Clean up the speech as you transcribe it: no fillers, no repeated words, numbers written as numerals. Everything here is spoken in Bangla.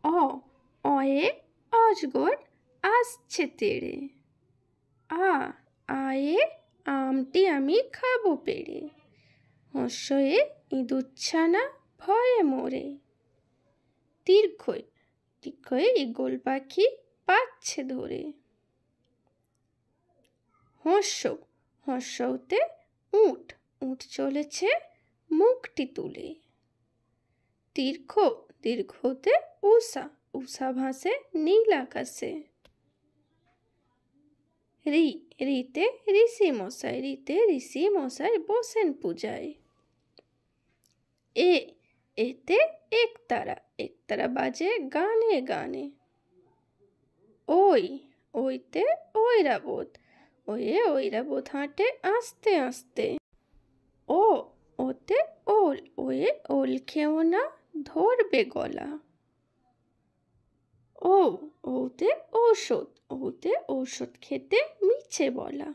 অ অয়ে অজগর আসছে তেড়ে। আ আয়ে আমটি আমি খাবো পেড়ে। হর্ষয়ে ইঁদুরছানা ভয়ে মরে। দীর্ঘয়ে দীর্ঘয়ে ঈগল পাখি পাচ্ছে ধরে। হর্ষ হর্ষতে উট উট চলেছে মুখটি তুলে। দীর্ঘ দীর্ঘতে উষা উষা ভাসে নীল আকাশে। রি রিতে ঋষি মশাই রিতে ঋষি মশাই বসেন পূজায়। এ এতে একতারা বাজে গানে গানে। ওই ওইতে ঐরাবত ওয়ে ঐরাবত হাঁটে আস্তে আস্তে। ও ওতে ওল ওয়ে ওল খেও না ধরবে গলা। ও ওতে ঔষধ ওতে ঔষধ খেতে মিছে বলা।